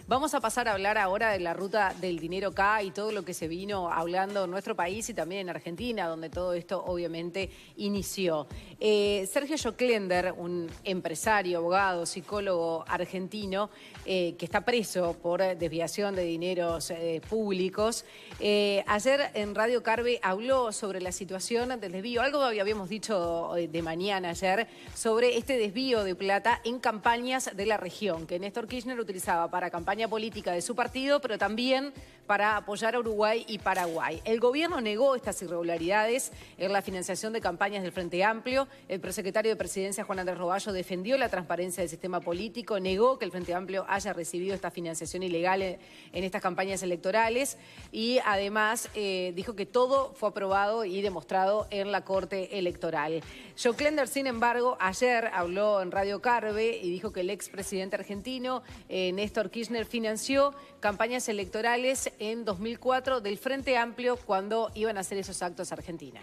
Vamos a pasar a hablar ahora de la ruta del dinero acá y todo lo que se vino hablando en nuestro país y también en Argentina, donde todo esto obviamente inició. Sergio Joclender, un empresario, abogado, psicólogo argentino, que está preso por desviación de dineros públicos, ayer en Radio Carve habló sobre la situación del desvío. Algo habíamos dicho de mañana ayer sobre este desvío de plata en campañas de la región, que Néstor Kirchner utilizaba para campaña política de su partido, pero también para apoyar a Uruguay y Paraguay. El gobierno negó estas irregularidades en la financiación de campañas del Frente Amplio. El prosecretario de Presidencia, Juan Andrés Roballo, defendió la transparencia del sistema político, negó que el Frente Amplio haya recibido esta financiación ilegal en estas campañas electorales y además dijo que todo fue aprobado y demostrado en la Corte Electoral. Joclender, sin embargo, ayer habló en Radio Carve y dijo que el expresidente argentino, Néstor Kirchner, financió campañas electorales en 2004 del Frente Amplio cuando iban a hacer esos actos a Argentina.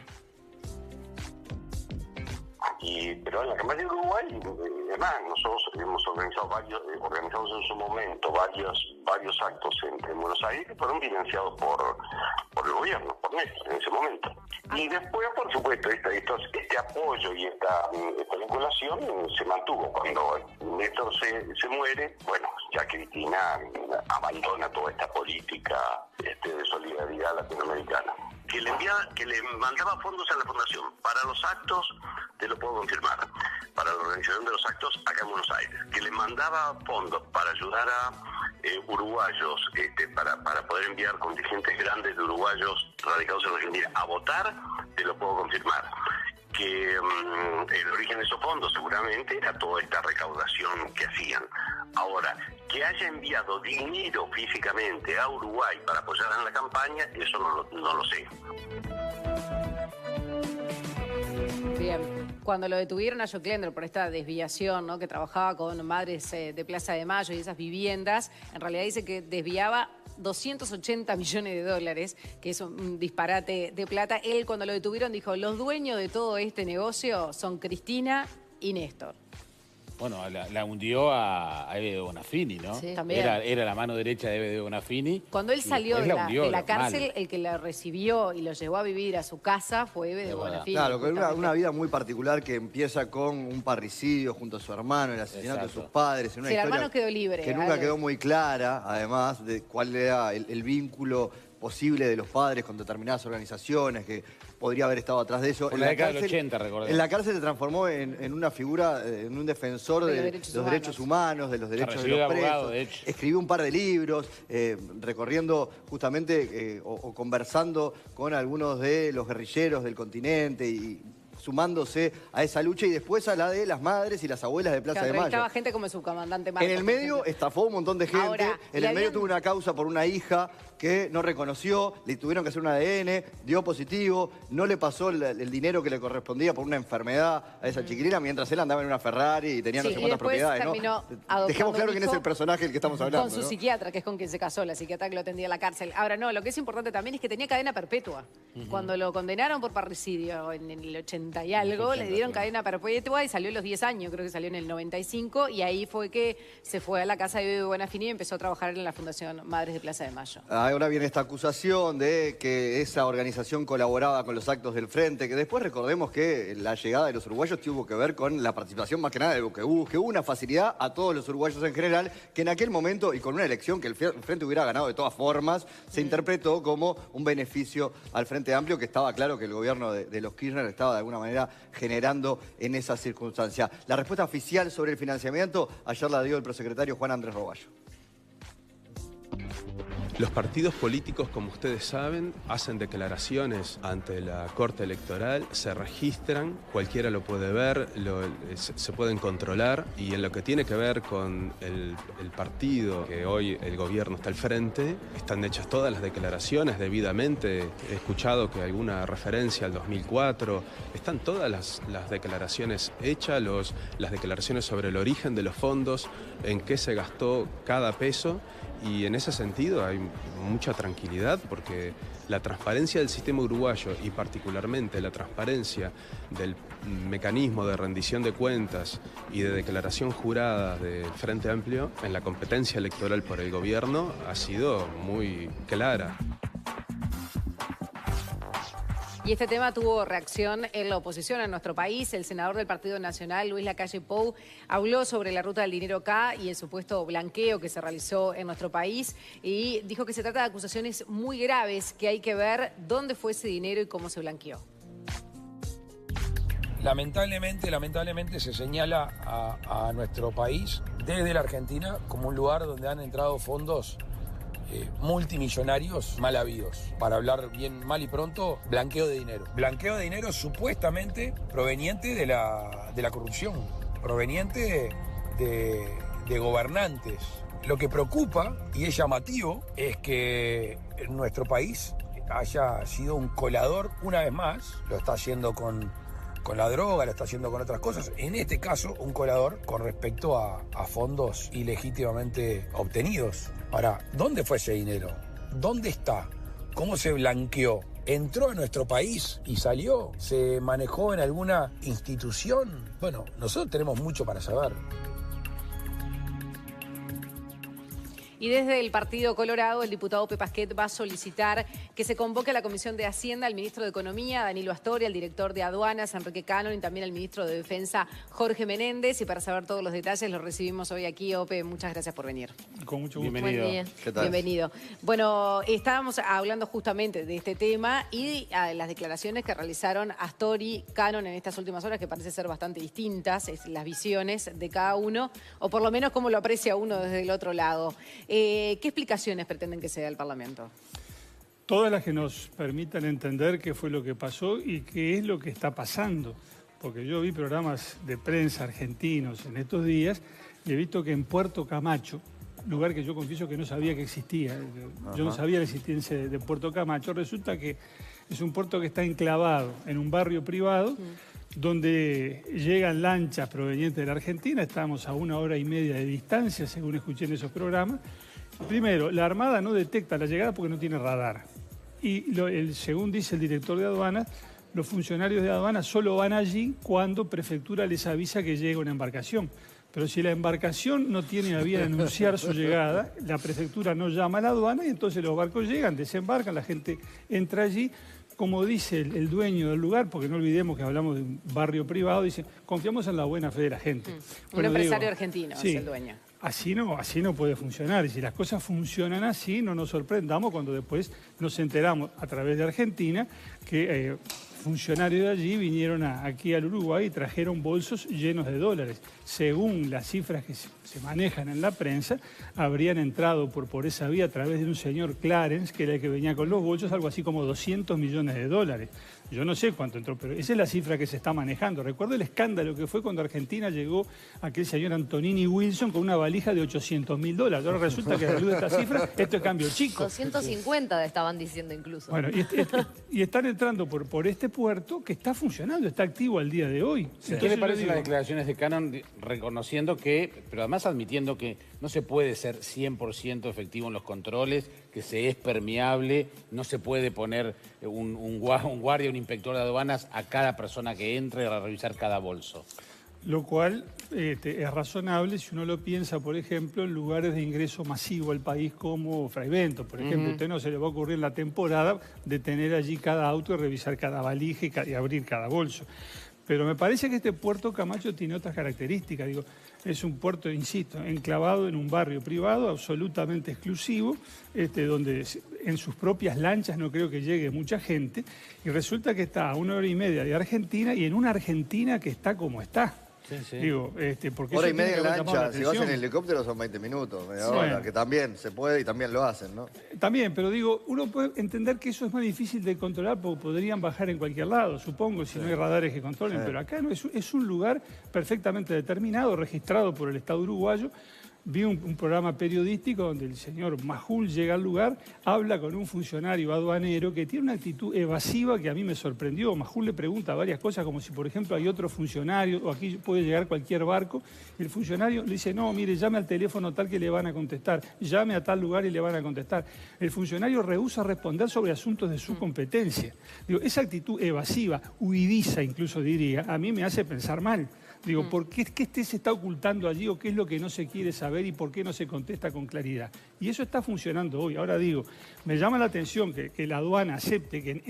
Pero en la campaña de Uruguay, además, nosotros hemos organizado organizamos en su momento varios actos en Buenos Aires que fueron financiados por el gobierno, por Néstor en ese momento. Y después, por supuesto, este apoyo y esta vinculación se mantuvo. Cuando Néstor se muere, bueno, ya Cristina abandona toda esta política de solidaridad latinoamericana. Que le mandaba fondos a la fundación para los actos, te lo puedo confirmar, para la organización de los actos acá en Buenos Aires, que le mandaba fondos para ayudar a uruguayos, para poder enviar contingentes grandes de uruguayos radicados en Argentina a votar, te lo puedo confirmar. Que el origen de esos fondos seguramente era toda esta recaudación que hacían. Ahora, que haya enviado dinero físicamente a Uruguay para apoyar en la campaña, eso no lo sé. Bien, cuando lo detuvieron a Joclender por esta desviación, ¿no?, que trabajaba con madres de Plaza de Mayo y esas viviendas, en realidad dice que desviaba 280 millones de dólares, que es un disparate de plata. Él, cuando lo detuvieron, dijo: los dueños de todo este negocio son Cristina y Néstor. Bueno, la hundió a Eve de Bonafini, ¿no? Sí, también. Era la mano derecha de Eve de Bonafini. Cuando él salió de la cárcel, mal. el que la recibió y lo llevó a vivir a su casa fue Eve de Bonafini. Claro, con una vida muy particular que empieza con un parricidio junto a su hermano, el asesinato de sus padres. En una historia el hermano quedó libre. Que nunca quedó muy clara, además, de cuál era el vínculo posible de los padres con determinadas organizaciones, que podría haber estado atrás de eso. En la década del 80, recordemos. En la cárcel se transformó en una figura, en un defensor de los derechos humanos, de los derechos de los presos. Abogado, de hecho. Escribió un par de libros, recorriendo justamente o conversando con algunos de los guerrilleros del continente y sumándose a esa lucha y después a la de las madres y las abuelas de Plaza de Mayo. Estaba gente como el subcomandante Marcos. En el medio estafó un montón de gente. Ahora, en el medio tuvo una causa por una hija que no reconoció, le tuvieron que hacer un ADN, dio positivo, no le pasó el dinero que le correspondía por una enfermedad a esa chiquilina, mientras él andaba en una Ferrari y tenía no sé cuántas propiedades, ¿no? Dejemos claro quién es el personaje del que estamos hablando. Con su psiquiatra, que es con quien se casó, la psiquiatra que lo atendía en la cárcel. Ahora no, lo que es importante también es que tenía cadena perpetua. Cuando lo condenaron por parricidio en el 80 y algo, le dieron cadena perpetua y salió a los 10 años, creo que salió en el 95, y ahí fue que se fue a la casa de Eve Bonafini y empezó a trabajar en la Fundación Madres de Plaza de Mayo. Ahora viene esta acusación de que esa organización colaboraba con los actos del Frente, que después recordemos que la llegada de los uruguayos tuvo que ver con la participación más que nada del buquebús, que hubo una facilidad a todos los uruguayos en general, que en aquel momento, y con una elección que el Frente hubiera ganado de todas formas, se interpretó como un beneficio al Frente Amplio, que estaba claro que el gobierno de los Kirchner estaba de alguna manera generando en esa circunstancia. La respuesta oficial sobre el financiamiento ayer la dio el prosecretario Juan Andrés Roballo. Los partidos políticos, como ustedes saben, hacen declaraciones ante la Corte Electoral, se registran, cualquiera lo puede ver, se pueden controlar, y en lo que tiene que ver con el partido que hoy el gobierno está al frente, están hechas todas las declaraciones debidamente. He escuchado que alguna referencia al 2004, están todas las declaraciones hechas, las declaraciones sobre el origen de los fondos, en qué se gastó cada peso. Y en ese sentido hay mucha tranquilidad porque la transparencia del sistema uruguayo y particularmente la transparencia del mecanismo de rendición de cuentas y de declaración jurada del Frente Amplio en la competencia electoral por el gobierno ha sido muy clara. Y este tema tuvo reacción en la oposición en nuestro país. El senador del Partido Nacional, Luis Lacalle Pou, habló sobre la ruta del dinero K y el supuesto blanqueo que se realizó en nuestro país y dijo que se trata de acusaciones muy graves, que hay que ver dónde fue ese dinero y cómo se blanqueó. Lamentablemente se señala a nuestro país desde la Argentina como un lugar donde han entrado fondos multimillonarios mal habidos. Para hablar bien mal y pronto, blanqueo de dinero. Blanqueo de dinero supuestamente proveniente de la corrupción, proveniente de gobernantes. Lo que preocupa y es llamativo es que en nuestro país haya sido un colador una vez más, lo está haciendo con la droga, lo está haciendo con otras cosas. En este caso, un colador con respecto a fondos ilegítimamente obtenidos. Ahora, ¿dónde fue ese dinero? ¿Dónde está? ¿Cómo se blanqueó? ¿Entró a nuestro país y salió? ¿Se manejó en alguna institución? Bueno, nosotros tenemos mucho para saber. Y desde el Partido Colorado, el diputado Pepe Pasquet va a solicitar que se convoque a la Comisión de Hacienda al ministro de Economía, Danilo Astori, al director de Aduanas, Enrique Cannon, y también al ministro de Defensa, Jorge Menéndez. Y para saber todos los detalles, los recibimos hoy aquí. Ope, muchas gracias por venir. Con mucho gusto. Bienvenido. Buen día. ¿Qué tal? Bienvenido. Bueno, estábamos hablando justamente de este tema y las declaraciones que realizaron Astori, Cannon en estas últimas horas, que parece ser bastante distintas, las visiones de cada uno, o por lo menos cómo lo aprecia uno desde el otro lado. ¿Qué explicaciones pretenden que se dé al Parlamento? Todas las que nos permitan entender qué fue lo que pasó y qué es lo que está pasando. Porque yo vi programas de prensa argentinos en estos días y he visto que en Puerto Camacho, lugar que yo confieso que no sabía que existía, yo no sabía la existencia de Puerto Camacho, resulta que es un puerto que está enclavado en un barrio privado donde llegan lanchas provenientes de la Argentina, estamos a 1 hora y media de distancia, según escuché en esos programas. Primero, la Armada no detecta la llegada porque no tiene radar. Y según dice el director de aduanas, los funcionarios de aduanas solo van allí cuando prefectura les avisa que llega una embarcación. Pero si la embarcación no tiene a bien anunciar su llegada, la prefectura no llama a la aduana y entonces los barcos llegan, desembarcan, la gente entra allí. Como dice el dueño del lugar, porque no olvidemos que hablamos de un barrio privado, dice, confiamos en la buena fe de la gente. Un empresario argentino es el dueño. Así no puede funcionar. Y si las cosas funcionan así, no nos sorprendamos cuando después nos enteramos a través de Argentina que funcionarios de allí vinieron aquí al Uruguay y trajeron bolsos llenos de dólares. Según las cifras que se manejan en la prensa, habrían entrado por esa vía a través de un señor Clarence, que era el que venía con los bolsos, algo así como 200 millones de dólares. Yo no sé cuánto entró, pero esa es la cifra que se está manejando. Recuerdo el escándalo que fue cuando Argentina llegó aquel señor Antonini Wilson con una valija de $800.000. Ahora resulta que a la luz de esta cifra, esto es cambio chico. 250 estaban diciendo incluso. Bueno, y están entrando por este puerto que está funcionando, está activo al día de hoy. ¿Qué le parecen las declaraciones de Cannon reconociendo que, pero además admitiendo que no se puede ser 100% efectivo en los controles, que se es permeable, no se puede poner un guardia, un inspector de aduanas a cada persona que entre a revisar cada bolso? Lo cual es razonable si uno lo piensa, por ejemplo, en lugares de ingreso masivo al país como Fraivento. Por ejemplo, a usted no se le va a ocurrir en la temporada de tener allí cada auto y revisar cada valija y abrir cada bolso. Pero me parece que este puerto Camacho tiene otras características. Digo, es un puerto, insisto, enclavado en un barrio privado absolutamente exclusivo, donde en sus propias lanchas no creo que llegue mucha gente, y resulta que está a 1 hora y media de Argentina y en una Argentina que está como está. Sí, sí. Digo, porque 1 hora y media en en lancha, si vas en helicóptero son 20 minutos, media hora, que también se puede y también lo hacen, ¿no? También, pero digo, uno puede entender que eso es más difícil de controlar porque podrían bajar en cualquier lado, supongo, si no hay radares que controlen, pero acá no es un lugar perfectamente determinado, registrado por el Estado uruguayo, vi un programa periodístico donde el señor Majul llega al lugar, habla con un funcionario aduanero que tiene una actitud evasiva que a mí me sorprendió. Majul le pregunta varias cosas, como si, por ejemplo, hay otro funcionario o aquí puede llegar cualquier barco. Y el funcionario le dice, no, mire, llame al teléfono tal que le van a contestar, llame a tal lugar y le van a contestar. El funcionario rehúsa responder sobre asuntos de su competencia. Digo, esa actitud evasiva, huidiza incluso diría, a mí me hace pensar mal. Digo, ¿por qué se está ocultando allí o qué es lo que no se quiere saber y por qué no se contesta con claridad? Y eso está funcionando hoy. Ahora digo, me llama la atención que la aduana acepte que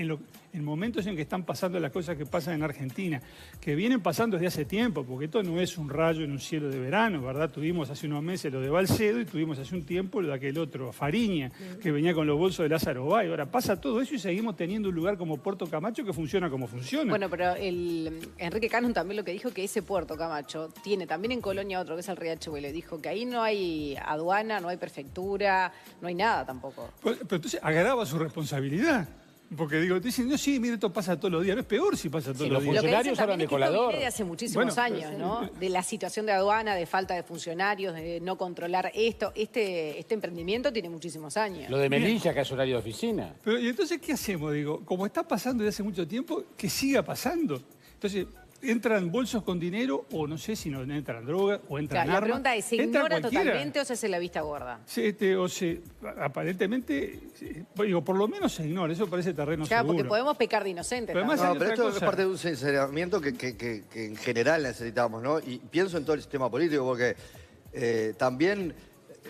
en momentos en que están pasando las cosas que pasan en Argentina, que vienen pasando desde hace tiempo, porque esto no es un rayo en un cielo de verano, ¿verdad? Tuvimos hace unos meses lo de Balcedo y tuvimos hace un tiempo lo de aquel otro, Fariña, que venía con los bolsos de Lázaro Báez. Ahora pasa todo eso y seguimos teniendo un lugar como Puerto Camacho que funciona como funciona. Bueno, pero Enrique Cannon también lo que dijo que ese Puerto Camacho tiene también en Colonia otro, que es el Riachuelo, le dijo que ahí no hay aduana, no hay prefectura, no hay nada tampoco. Pero entonces agrava su responsabilidad. Porque digo, te dicen, no, sí, mire, esto pasa todos los días. No es peor si pasa todos los días. Lo que funcionarios dicen hablan de también es que esto colador. viene de hace muchísimos años, ¿no? De la situación de aduana, de falta de funcionarios, de no controlar esto. Este emprendimiento tiene muchísimos años. Lo de Melilla, que es horario de oficina. Pero, ¿y entonces qué hacemos? Digo, como está pasando desde hace mucho tiempo, que siga pasando. Entonces, entran bolsos con dinero, o no sé si no entran drogas, o entran armas. La pregunta es, ¿se ignora totalmente o se hace la vista gorda? Aparentemente, digo, por lo menos se ignora, eso parece terreno Claro, seguro. porque podemos pecar de inocentes. Pero además No, hay pero otra esto es cosa. parte de un sinceramiento que en general necesitamos, ¿no? Y pienso en todo el sistema político porque también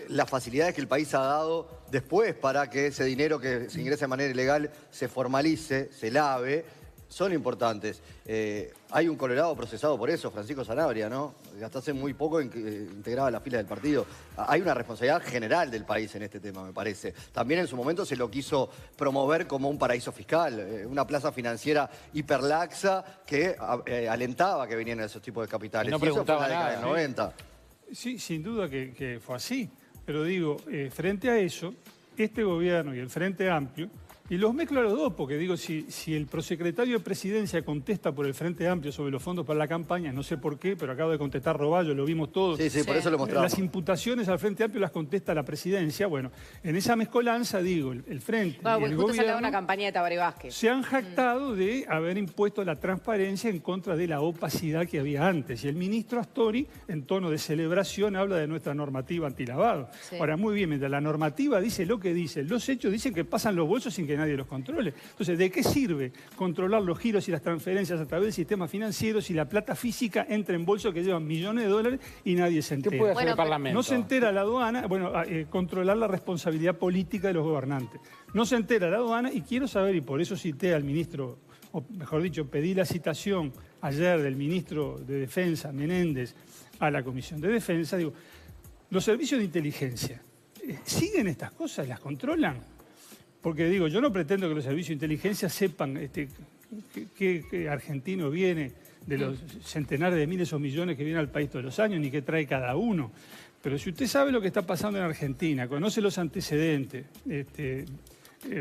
las facilidades que el país ha dado después para que ese dinero que se ingresa de manera ilegal se formalice, se lave, son importantes. Hay un colorado procesado por eso, Francisco Sanabria, ¿no? Hasta hace muy poco integraba las filas del partido. Hay una responsabilidad general del país en este tema, me parece. También en su momento se lo quiso promover como un paraíso fiscal, una plaza financiera hiperlaxa que alentaba que vinieran esos tipos de capitales. Y no eso fue en la preguntaba década nada, del 90. Sí, sin duda que fue así. Pero digo, frente a eso, este gobierno y el Frente Amplio, y los mezclo a los dos, porque digo, si el prosecretario de Presidencia contesta por el Frente Amplio sobre los fondos para la campaña, no sé por qué, pero acabo de contestar Roballo, lo vimos todos. Sí, por eso lo mostramos. Las imputaciones al Frente Amplio las contesta la Presidencia. Bueno, en esa mezcolanza, digo, el Frente Bueno, y el justo sacaba gobierno una campaña de Tabaré Vázquez. se han jactado de haber impuesto la transparencia en contra de la opacidad que había antes. Y el ministro Astori, en tono de celebración, habla de nuestra normativa antilavado. Sí. Ahora, muy bien, mientras la normativa dice lo que dice, los hechos dicen que pasan los bolsos sin que nadie los controle. Entonces, ¿de qué sirve controlar los giros y las transferencias a través del sistema financiero si la plata física entra en bolsos que llevan millones de dólares y nadie se entera? ¿Qué puede hacer Bueno, el Parlamento? No se entera la aduana, controlar la responsabilidad política de los gobernantes. No se entera la aduana y quiero saber, y por eso cité al ministro, o mejor dicho, pedí la citación ayer del ministro de Defensa, Menéndez, a la Comisión de Defensa, digo, los servicios de inteligencia, ¿siguen estas cosas? ¿Las controlan? Porque digo, yo no pretendo que los servicios de inteligencia sepan qué argentino viene de los centenares de miles o millones que vienen al país todos los años, ni qué trae cada uno. Pero si usted sabe lo que está pasando en Argentina, conoce los antecedentes,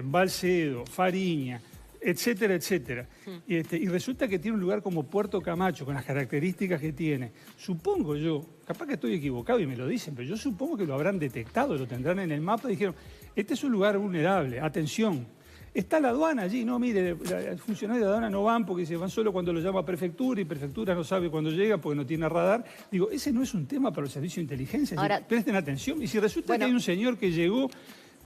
Balcedo, Fariña, etcétera, etcétera, y resulta que tiene un lugar como Puerto Camacho, con las características que tiene, supongo yo, capaz que estoy equivocado y me lo dicen, pero yo supongo que lo habrán detectado, lo tendrán en el mapa y dijeron, este es un lugar vulnerable, atención. Está la aduana allí, no, mire, los funcionarios de aduana no van porque se van solo cuando lo llama prefectura y prefectura no sabe cuando llega porque no tiene radar. Digo, ese no es un tema para el servicio de inteligencia. Ahora, presten atención. Y si resulta que hay un señor que llegó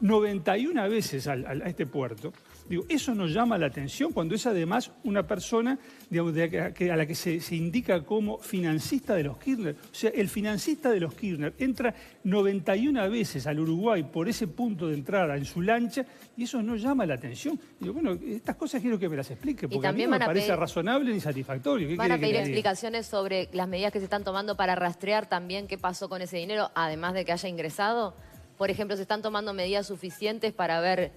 91 veces a este puerto, digo, eso nos llama la atención cuando es además una persona, digamos, a la que se indica como financista de los Kirchner. O sea, el financista de los Kirchner entra 91 veces al Uruguay por ese punto de entrada en su lancha y eso no llama la atención. Digo, bueno, estas cosas quiero que me las explique porque a mí no me parece razonable ni satisfactorio. Van a pedir explicaciones sobre las medidas que se están tomando para rastrear también qué pasó con ese dinero, además de que haya ingresado. Por ejemplo, ¿se están tomando medidas suficientes para ver,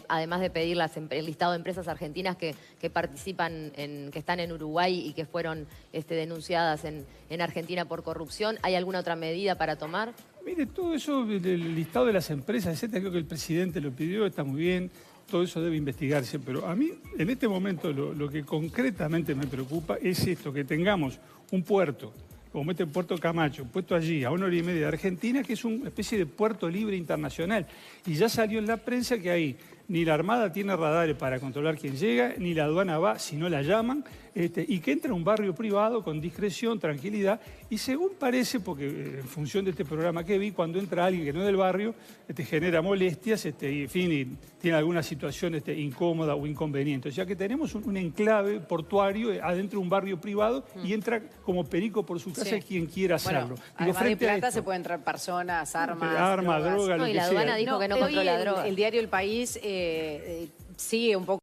además de pedir el listado de empresas argentinas que participan, que están en Uruguay y que fueron denunciadas en Argentina por corrupción? ¿Hay alguna otra medida para tomar? Mire, todo eso del listado de las empresas, etcétera, creo que el presidente lo pidió, está muy bien, todo eso debe investigarse, pero a mí, en este momento, lo que concretamente me preocupa es esto, que tengamos un puerto como meten Puerto Camacho, puesto allí a 1 hora y media de Argentina, que es una especie de puerto libre internacional. Y ya salió en la prensa que ahí ni la Armada tiene radares para controlar quién llega, ni la aduana va si no la llaman, y que entra a un barrio privado con discreción, tranquilidad, y según parece, porque en función de este programa que vi, cuando entra alguien que no es del barrio, genera molestias, y, en fin, y tiene alguna situación incómoda o inconveniente. O sea que tenemos un enclave portuario adentro de un barrio privado y entra como perico por su casa quien quiera hacerlo. Bueno, además de plata se pueden entrar personas, armas, droga, lo y que la aduana sea. dijo que no controla drogas. El diario El País sigue un poco